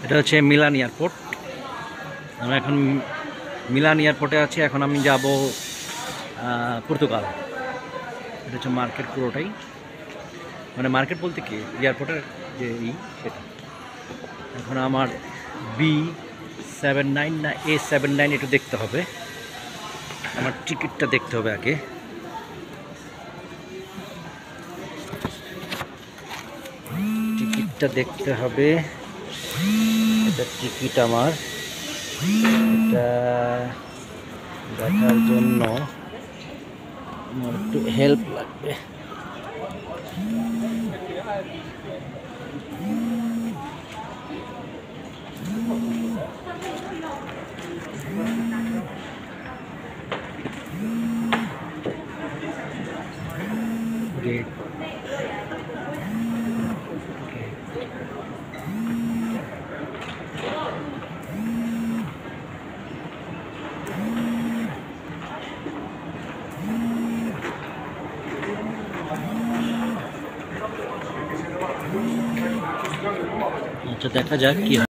এটা হচ্ছে Milan airport. আমরা এখন মিলান এয়ারপোর্টে আছি। এখন আমি যাব পর্তুগাল। এটা হচ্ছে মার্কেট পুরোটাই, মানে মার্কেট বলতে কি এয়ারপোর্টের যে সেটা। এখন আমার B79 না A79 একটু দেখতে হবে, আমার টিকিটটা দেখতে হবে আগে। টিকিটটা দেখতে হবে, এটা টিকিট আমার, এটা দেখার জন্য আমার একটু হেল্প লাগবে। আচ্ছা দেখা যাক কি হয়।